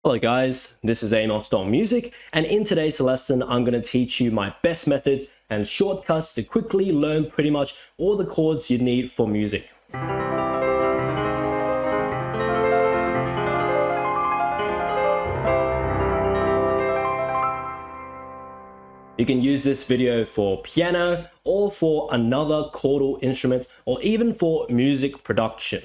Hello guys, this is Music, and in today's lesson I'm going to teach you my best methods and shortcuts to quickly learn pretty much all the chords you need for music. You can use this video for piano or for another chordal instrument or even for music production.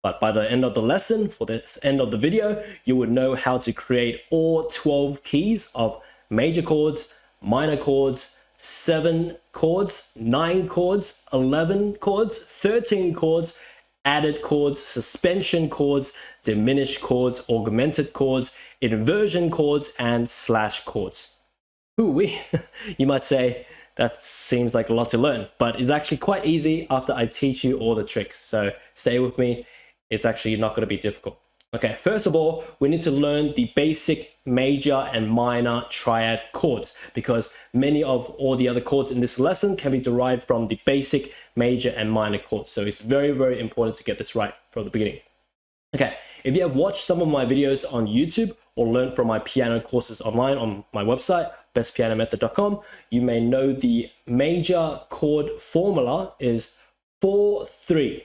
But by the end of the lesson, for the end of the video, you would know how to create all 12 keys of major chords, minor chords, 7 chords, 9 chords, 11 chords, 13 chords, added chords, suspension chords, diminished chords, augmented chords, inversion chords, and slash chords. Ooh-wee. You might say, that seems like a lot to learn, but it's actually quite easy after I teach you all the tricks. So stay with me. It's actually not going to be difficult. Okay, first of all, we need to learn the basic major and minor triad chords because many of all the other chords in this lesson can be derived from the basic major and minor chords. So it's very, very important to get this right from the beginning. Okay, if you have watched some of my videos on YouTube or learned from my piano courses online on my website, bestpianomethod.com, you may know the major chord formula is 4-3.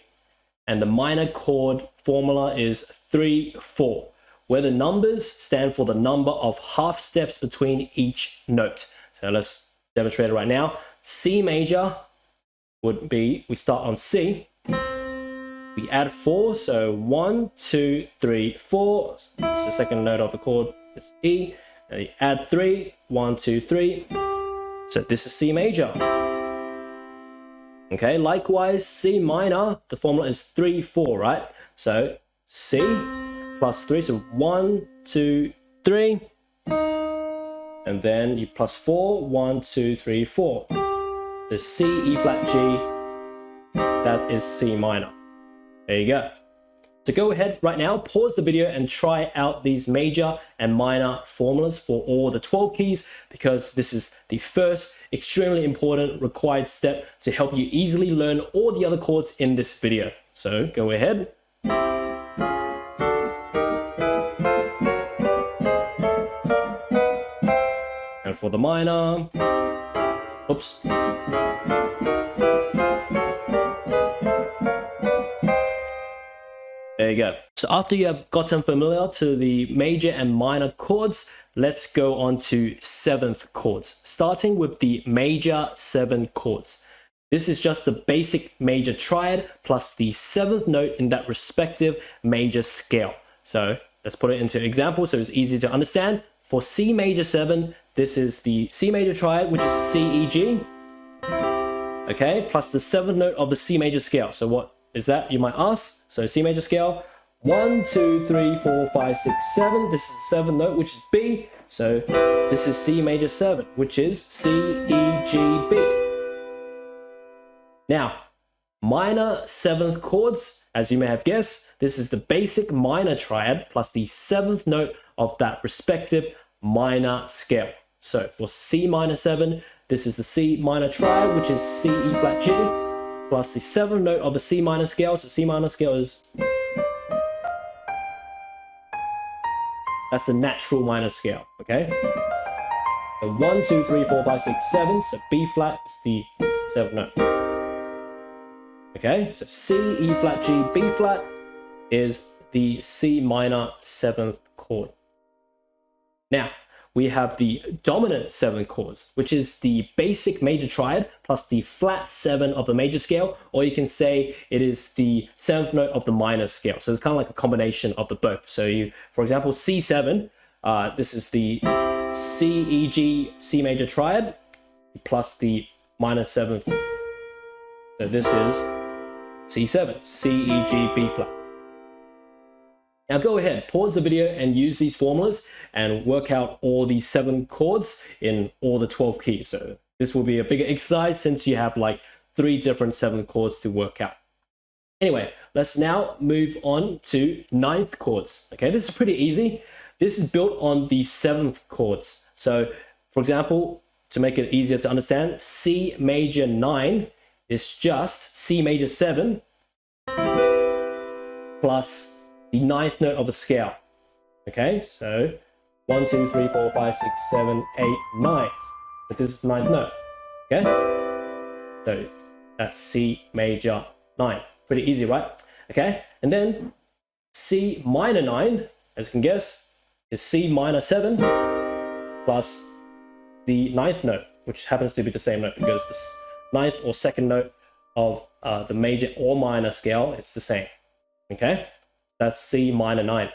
And the minor chord formula is 3-4, where the numbers stand for the number of half steps between each note. So let's demonstrate it right now. C major would be, we start on C, we add 4, so 1, 2, 3, 4. It's the second note of the chord, it's E, and you add 3, 1, 2, 3. So this is C major. Okay, likewise, C minor, the formula is 3-4, right? So C plus 3, so 1, 2, 3. And then you plus 4, 1, 2, 3, 4. So C, E flat, G, that is C minor. There you go. So go ahead right now, pause the video and try out these major and minor formulas for all the 12 keys because this is the first extremely important required step to help you easily learn all the other chords in this video. So go ahead. And for the minor, oops. There you go. So after you have gotten familiar to the major and minor chords, let's go on to 7th chords, starting with the major 7 chords. This is just the basic major triad plus the 7th note in that respective major scale. So let's put it into example so it's easy to understand. For C major 7, this is the C major triad, which is C, E, G. Okay, plus the 7th note of the C major scale. So what is that, you might ask? So C major scale, 1, 2, 3, 4, 5, 6, 7. This is the 7th note, which is B. So this is C major 7, which is C, E, G, B. Now, minor 7th chords, as you may have guessed, this is the basic minor triad plus the 7th note of that respective minor scale. So for C minor 7, this is the C minor triad, which is C, E flat, G, plus the 7th note of the C minor scale. So C minor scale is, that's the natural minor scale, okay? So 1, 2, 3, 4, 5, 6, 7. So B flat is the 7th note. Okay, so C, E flat, G, B flat is the C minor 7th chord. Now, we have the dominant 7 chords, which is the basic major triad plus the flat 7 of the major scale, or you can say it is the 7th note of the minor scale. So it's kind of like a combination of the both. So you, for example, C7, this is the C, E, G, C major triad plus the minor 7th. So this is C7, C, E, G, B flat. Now go ahead, pause the video and use these formulas and work out all these 7 chords in all the 12 keys. So this will be a bigger exercise since you have like 3 different 7 chords to work out. Anyway, let's now move on to 9th chords. Okay, this is pretty easy. This is built on the 7th chords. So for example, to make it easier to understand, C major 9 is just C major 7 plus the 9th note of the scale. Okay, so 1, 2, 3, 4, 5, 6, 7, 8, 9. But this is the ninth note. Okay, so that's C major 9. Pretty easy, right? Okay, and then C minor 9, as you can guess, is C minor 7 plus the ninth note, which happens to be the same note because the ninth or second note of the major or minor scale is the same. Okay, that's C minor 9.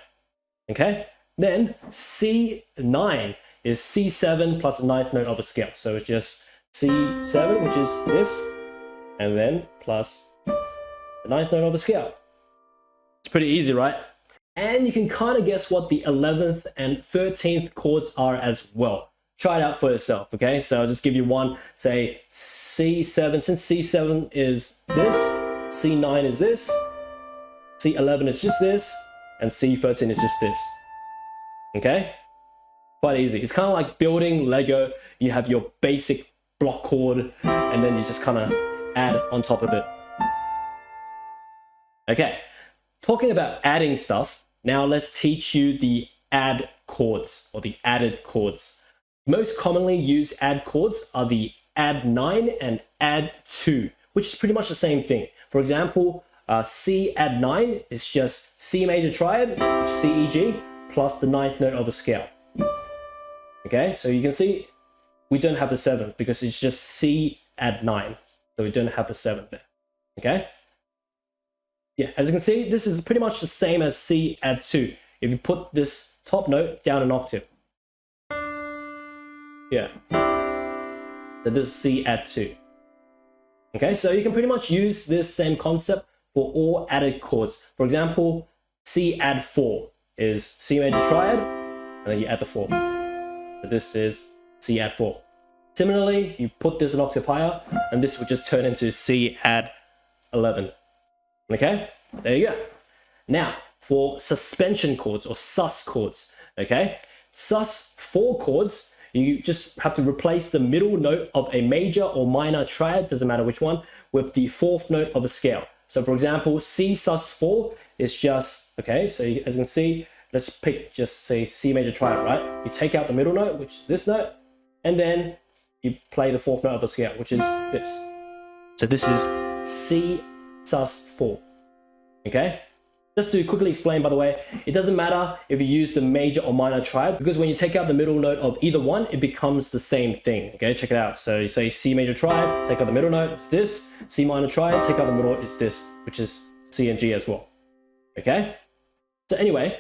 Okay, then C9 is C7 plus the ninth note of the scale. So it's just C7, which is this, and then plus the ninth note of the scale. It's pretty easy, right? And you can kind of guess what the 11th and 13th chords are as well. Try it out for yourself, okay? So I'll just give you one, say C7, since C7 is this, C9 is this, C11 is just this, and C13 is just this, okay? Quite easy. It's kind of like building Lego. You have your basic block chord, and then you just kind of add on top of it. Okay, talking about adding stuff, now let's teach you the add chords, or the added chords. Most commonly used add chords are the add 9 and add 2, which is pretty much the same thing. For example, C add 9 is just C major triad, which is C, E, G, plus the ninth note of the scale. Okay, so you can see we don't have the 7th because it's just C add 9. So we don't have the 7th there. Okay? Yeah, as you can see, this is pretty much the same as C add 2. If you put this top note down an octave. Yeah. So this is C add 2. Okay, so you can pretty much use this same concept for all added chords. For example, C add 4 is C major triad, and then you add the 4. So this is C add 4. Similarly, you put this an octave higher, and this would just turn into C add 11. Okay, there you go. Now, for suspension chords or sus chords, okay? Sus 4 chords, you just have to replace the middle note of a major or minor triad, doesn't matter which one, with the 4th note of a scale. So for example, C sus 4 is just, okay, so as you can see, let's pick just say C major triad, right? You take out the middle note, which is this note, and then you play the 4th note of the scale, which is this. So this is C sus 4, okay? Just to quickly explain, by the way, it doesn't matter if you use the major or minor triad, because when you take out the middle note of either one, it becomes the same thing, okay? Check it out. So you say C major triad, take out the middle note, it's this. C minor triad, take out the middle, it's this, which is C and G as well, okay? So anyway,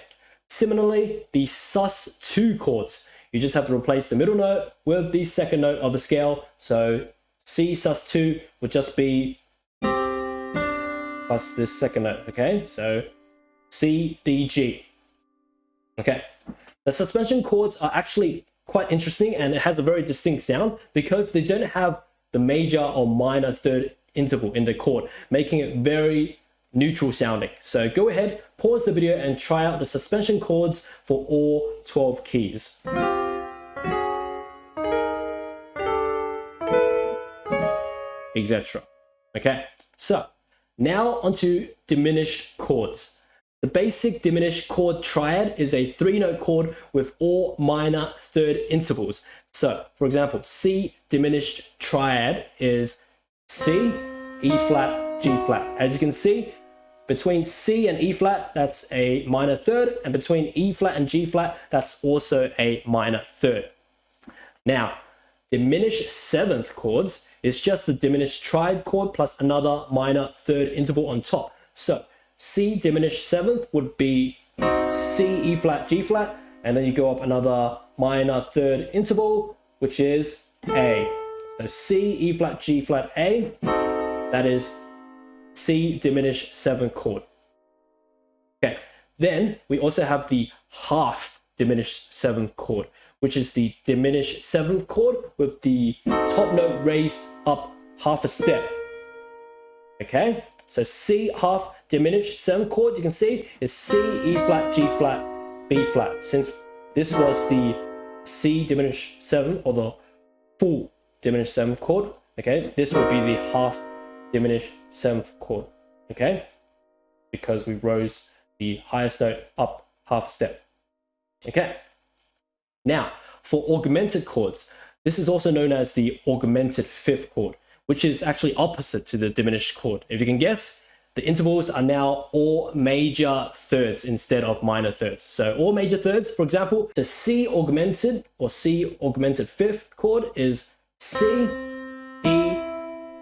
similarly, the sus 2 chords, you just have to replace the middle note with the second note of the scale. So C sus 2 would just be plus this second note, okay? So C, D, G. Okay. The suspension chords are actually quite interesting, and it has a very distinct sound because they don't have the major or minor third interval in the chord, making it very neutral sounding. So go ahead, pause the video and try out the suspension chords for all 12 keys. Etc. Okay, so now onto diminished chords. The basic diminished chord triad is a 3-note chord with all minor third intervals. So, for example, C diminished triad is C, E flat, G flat. As you can see, between C and E flat, that's a minor third, and between E flat and G flat, that's also a minor third. Now, diminished 7th chords is just the diminished triad chord plus another minor third interval on top. So C diminished 7th would be C, E flat, G flat, and then you go up another minor third interval, which is A. So C, E flat, G flat, A, that is C diminished 7th chord. Okay, then we also have the half diminished 7th chord, which is the diminished 7th chord with the top note raised up half a step. Okay, so C half diminished 7th chord, you can see, is C, E flat, G flat, B flat. Since this was the C diminished 7th or the full diminished 7th chord, okay, this would be the half diminished 7th chord, okay, because we rose the highest note up half a step. Okay. Now, for augmented chords, this is also known as the augmented fifth chord, which is actually opposite to the diminished chord. If you can guess, the intervals are now all major thirds instead of minor thirds. So all major thirds, for example, the C augmented or C augmented fifth chord is C, E,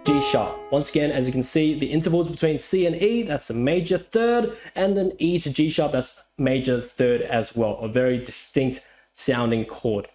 G sharp. Once again, as you can see, the intervals between C and E, that's a major third, and then E to G sharp, that's major third as well, a very distinct sounding chord.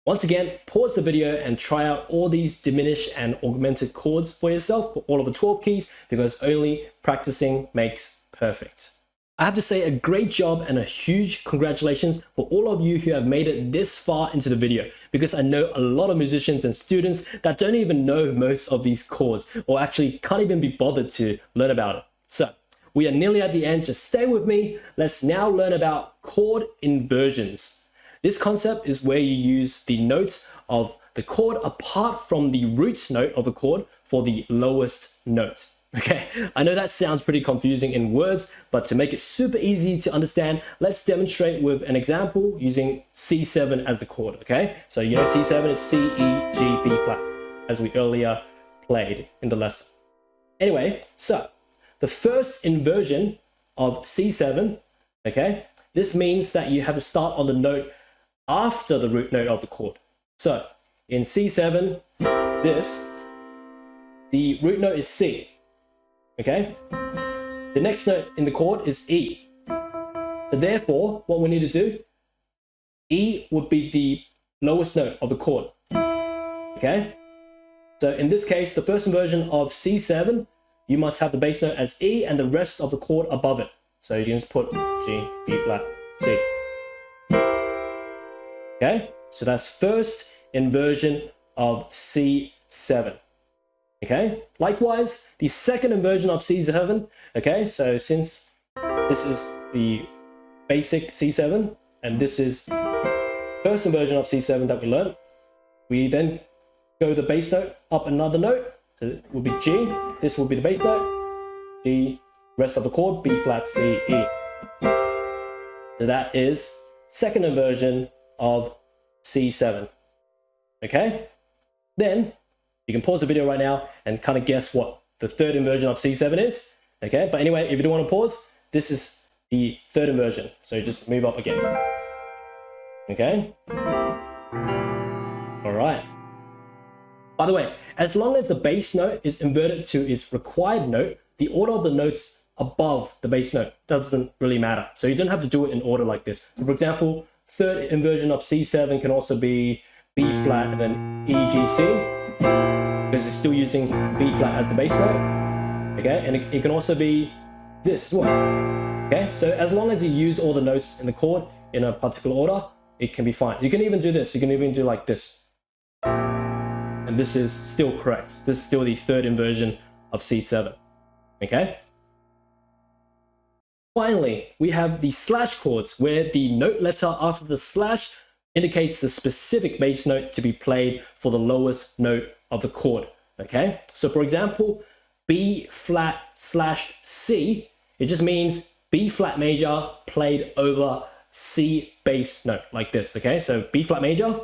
Once again, pause the video and try out all these diminished and augmented chords for yourself for all of the 12 keys, because only practicing makes perfect. I have to say a great job and a huge congratulations for all of you who have made it this far into the video, because I know a lot of musicians and students that don't even know most of these chords or actually can't even be bothered to learn about it. So we are nearly at the end, just stay with me. Let's now learn about chord inversions. This concept is where you use the notes of the chord apart from the root note of the chord for the lowest note. Okay, I know that sounds pretty confusing in words, but to make it super easy to understand, let's demonstrate with an example using C7 as the chord, okay? So you know C7 is C, E, G, B flat, as we earlier played in the lesson. Anyway, so the first inversion of C7, okay, this means that you have to start on the note after the root note of the chord. So in C7, the root note is C, okay? The next note in the chord is E. So therefore, what we need to do, E would be the lowest note of the chord, okay? So in this case, the first inversion of C7, you must have the bass note as E and the rest of the chord above it. So you can just put G, B flat, C. Okay, so that's first inversion of C7. Okay, likewise, the second inversion of C7. Okay, so since this is the basic C7 and this is first inversion of C7 that we learned, we then go the bass note up another note. So it will be G, this will be the bass note, G, rest of the chord, B flat, C, E. So that is second inversion of C7. Okay, then you can pause the video right now and kind of guess what the third inversion of C7 is. Okay, but anyway, if you don't want to pause, this is the third inversion, so just move up again. Okay, all right. By the way, as long as the bass note is inverted to its required note, the order of the notes above the bass note doesn't really matter. So you don't have to do it in order like this. So for example, third inversion of C7 can also be B flat and then E, G, C, because it's still using B flat as the bass note. Okay, and it can also be this as well. Okay, so as long as you use all the notes in the chord in a particular order, it can be fine. You can even do this. You can even do like this. And this is still correct. This is still the third inversion of C7. Okay? Finally, we have the slash chords, where the note letter after the slash indicates the specific bass note to be played for the lowest note of the chord. Okay? So for example, B flat slash C, it just means B flat major played over C bass note, like this. Okay? So B flat major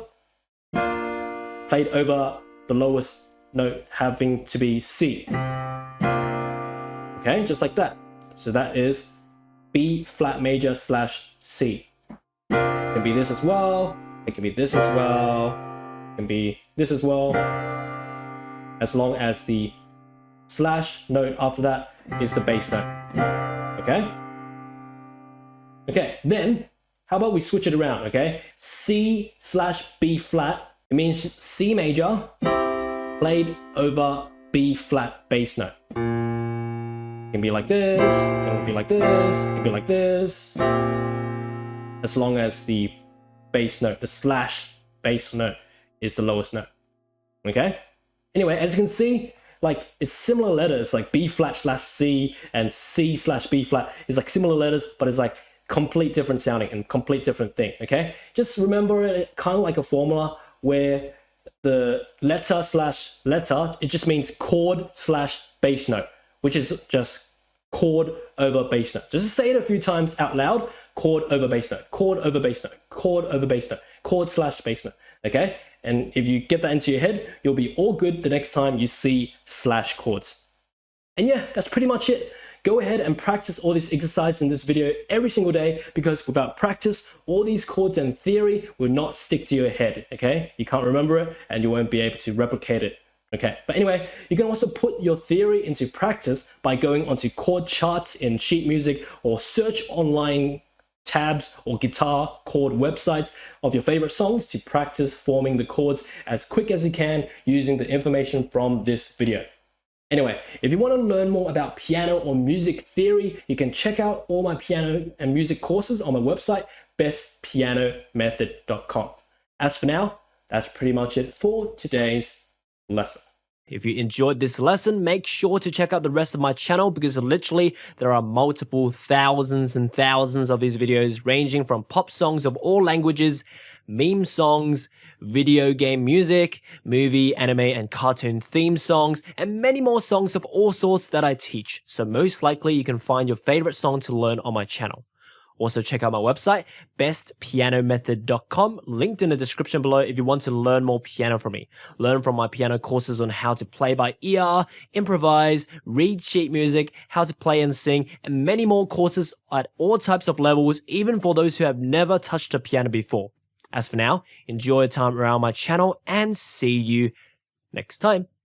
played over the lowest note having to be C. Okay, just like that. So that is B flat major slash C. It can be this as well. It can be this as well. It can be this as well. As long as the slash note after that is the bass note. Okay? Okay, then how about we switch it around, okay? C slash B flat. It means C major played over B flat bass note. It can be like this, it can be like this, it can be like this. As long as the bass note, the slash bass note, is the lowest note. Okay? Anyway, as you can see, like it's similar letters, like B flat slash C and C slash B flat. It's like similar letters, but it's like complete different sounding and complete different thing. Okay? Just remember it kind of like a formula where the letter slash letter, it just means chord slash bass note, which is just chord over bass note. Just say it a few times out loud. chord over bass note, chord over bass note, chord over bass note, chord slash bass note, okay? And if you get that into your head, you'll be all good the next time you see slash chords. And yeah, that's pretty much it. Go ahead and practice all these exercises in this video every single day, because without practice, all these chords and theory will not stick to your head, okay? You can't remember it and you won't be able to replicate it, okay? But anyway, you can also put your theory into practice by going onto chord charts in sheet music, or search online tabs or guitar chord websites of your favorite songs to practice forming the chords as quick as you can using the information from this video. Anyway, if you want to learn more about piano or music theory, you can check out all my piano and music courses on my website, bestpianomethod.com. As for now, that's pretty much it for today's lesson. If you enjoyed this lesson, make sure to check out the rest of my channel, because literally there are multiple thousands and thousands of these videos, ranging from pop songs of all languages, meme songs, video game music, movie, anime, and cartoon theme songs, and many more songs of all sorts that I teach. So most likely you can find your favorite song to learn on my channel. Also check out my website, bestpianomethod.com, linked in the description below if you want to learn more piano from me. Learn from my piano courses on how to play by ear, improvise, read sheet music, how to play and sing, and many more courses at all types of levels, even for those who have never touched a piano before. As for now, enjoy your time around my channel and see you next time.